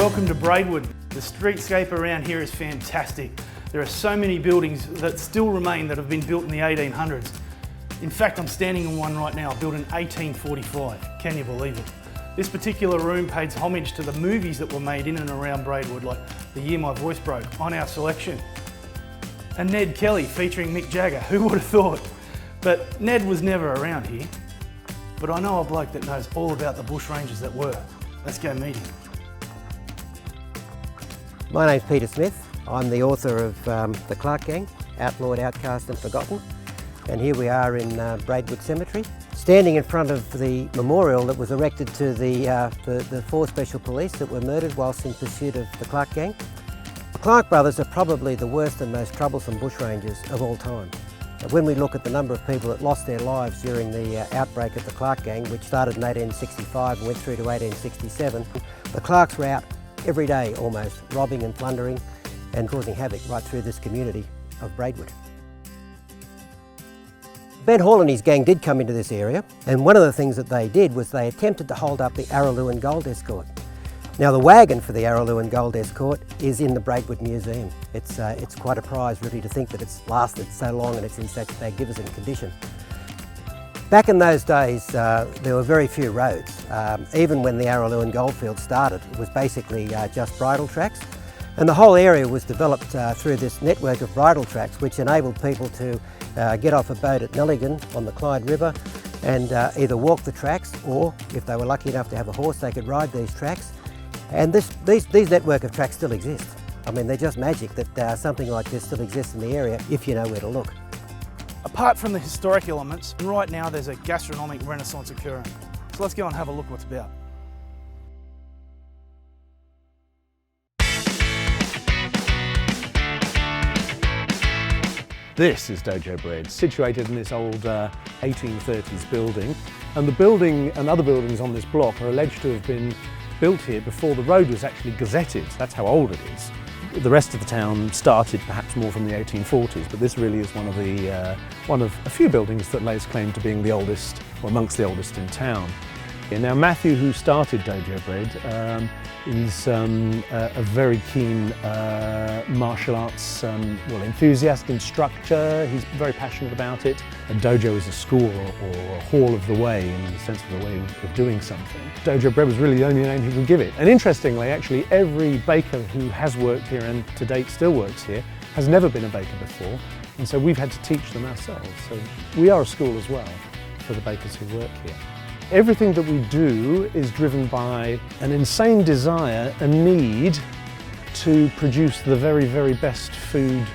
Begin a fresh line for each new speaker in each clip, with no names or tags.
Welcome to Braidwood. The streetscape around here is fantastic. There are so many buildings that still remain that have been built in the 1800s. In fact, I'm standing in one right now, built in 1845. Can you believe it? This particular room pays homage to the movies that were made in and around Braidwood, like The Year My Voice Broke, on our selection. And Ned Kelly featuring Mick Jagger, who would have thought? But Ned was never around here. But I know a bloke that knows all about the bushrangers that were. Let's go meet him.
My name's Peter Smith. I'm the author of The Clark Gang, Outlawed, Outcast and Forgotten. And here we are in Braidwood Cemetery, standing in front of the memorial that was erected to the 4 special police that were murdered whilst in pursuit of the Clark Gang. The Clark brothers are probably the worst and most troublesome bushrangers of all time. When we look at the number of people that lost their lives during the outbreak of the Clark Gang, which started in 1865 and went through to 1867, the Clarks were out every day almost, robbing and plundering and causing havoc right through this community of Braidwood. Ben Hall and his gang did come into this area, and one of the things that they did was they attempted to hold up the Araluen Gold Escort. Now the wagon for the Araluen Gold Escort is in the Braidwood Museum. It's quite a prize really to think that it's lasted so long and it's in such magnificent condition. Back in those days there were very few roads. Even when the Araluen Goldfield started, it was basically just bridle tracks. And the whole area was developed through this network of bridle tracks which enabled people to get off a boat at Nelligan on the Clyde River and either walk the tracks, or if they were lucky enough to have a horse, they could ride these tracks. And these network of tracks still exist. I mean, they're just magic that something like this still exists in the area if you know where to look.
Apart from the historic elements, right now there's a gastronomic renaissance occurring. So let's go and have a look what's about.
This is Dojo Bread, situated in this old 1830s building. And the building and other buildings on this block are alleged to have been built here before the road was actually gazetted. That's how old it is. The rest of the town started perhaps more from the 1840s, but this really is one of a few buildings that lays claim to being the oldest, or amongst the oldest in town. And now Matthew, who started Dojo Bread, is a very keen martial arts enthusiast, instructor. He's very passionate about it. A dojo is a school or a hall of the way, in the sense of the way of doing something. Dojo Bread was really the only name he could give it. And interestingly, actually, every baker who has worked here and to date still works here has never been a baker before. And so we've had to teach them ourselves. So we are a school as well for the bakers who work here. Everything that we do is driven by an insane desire, a need to produce the very, very best food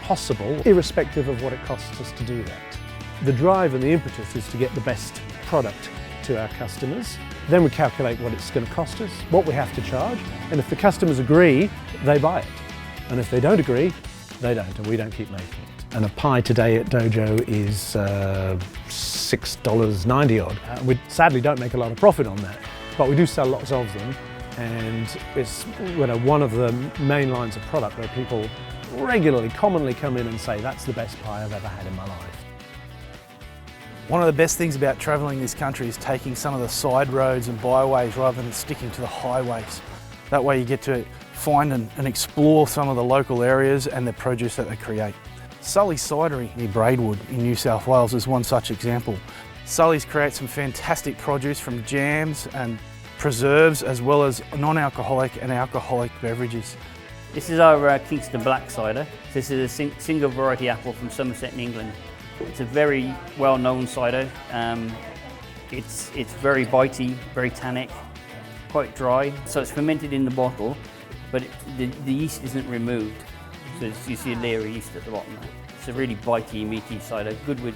possible, irrespective of what it costs us to do that. The drive and the impetus is to get the best product to our customers. Then we calculate what it's going to cost us, what we have to charge, and if the customers agree, they buy it. And if they don't agree, they don't, and we don't keep making it. And a pie today at Dojo is $6.90 odd. We sadly don't make a lot of profit on that, but we do sell lots of them, and it's one of the main lines of product where people regularly, commonly come in and say, that's the best pie I've ever had in my life.
One of the best things about travelling this country is taking some of the side roads and byways rather than sticking to the highways. That way you get to find and explore some of the local areas and the produce that they create. Sully's Cidery near Braidwood in New South Wales is one such example. Sully's create some fantastic produce from jams and preserves, as well as non-alcoholic and alcoholic beverages.
This is our Kingston Black Cider. This is a single variety apple from Somerset in England. It's a very well-known cider. It's very bitey, very tannic, quite dry. So it's fermented in the bottle, but the yeast isn't removed. So you see a layer of yeast at the bottom there. It's a really bitey, meaty cider, good with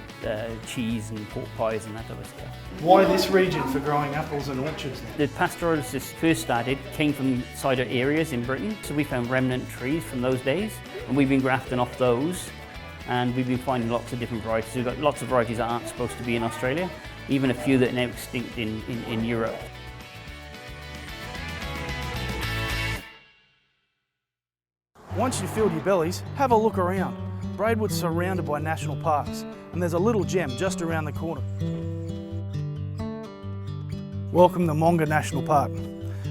cheese and pork pies and that type of stuff.
Why this region for growing apples and orchards?
The pastoralists first started came from cider areas in Britain, so we found remnant trees from those days, and we've been grafting off those, and we've been finding lots of different varieties. We've got lots of varieties that aren't supposed to be in Australia, even a few that are now extinct in Europe.
Once you've filled your bellies, have a look around. Braidwood's surrounded by national parks, and there's a little gem just around the corner. Welcome to Monga National Park.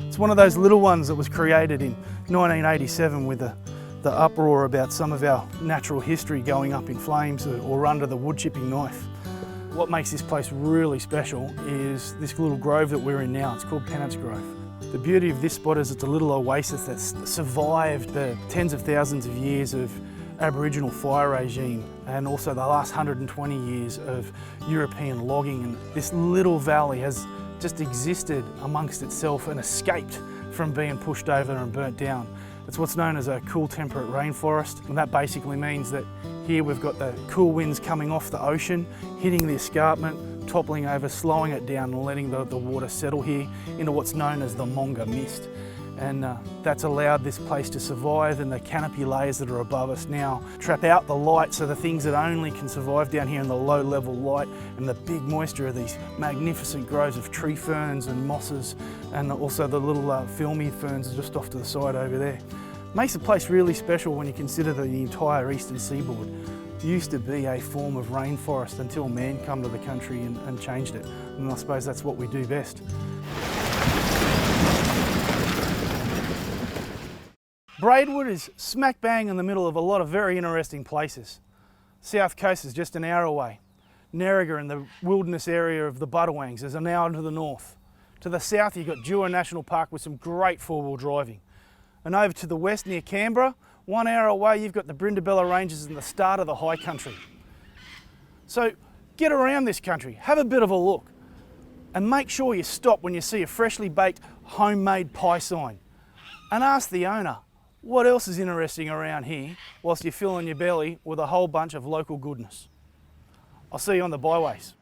It's It's one of those little ones that was created in 1987 with the uproar about some of our natural history going up in flames or under the wood chipping knife. What makes this place really special is this little grove that we're in now. It's called Pennants Grove. The beauty of this spot is it's a little oasis that's survived the tens of thousands of years of Aboriginal fire regime and also the last 120 years of European logging. And this little valley has just existed amongst itself and escaped from being pushed over and burnt down. It's what's known as a cool temperate rainforest, and that basically means that here we've got the cool winds coming off the ocean, hitting the escarpment, toppling over, slowing it down and letting the water settle here into what's known as the Monga Mist. And that's allowed this place to survive, and the canopy layers that are above us now trap out the light, so the things that only can survive down here in the low level light and the big moisture of these magnificent groves of tree ferns and mosses, and also the little filmy ferns just off to the side over there. Makes the place really special when you consider that the entire eastern seaboard used to be a form of rainforest until man come to the country and changed it. And I suppose that's what we do best. Braidwood is smack bang in the middle of a lot of very interesting places. South Coast is just an hour away. Nerriga and the wilderness area of the Budawangs is an hour to the north. To the south you've got Dewar National Park with some great four-wheel driving. And over to the west near Canberra, 1 hour away you've got the Brindabella Ranges and the start of the high country. So get around this country, have a bit of a look, and make sure you stop when you see a freshly baked homemade pie sign. And ask the owner, what else is interesting around here whilst you're filling your belly with a whole bunch of local goodness? I'll see you on the byways.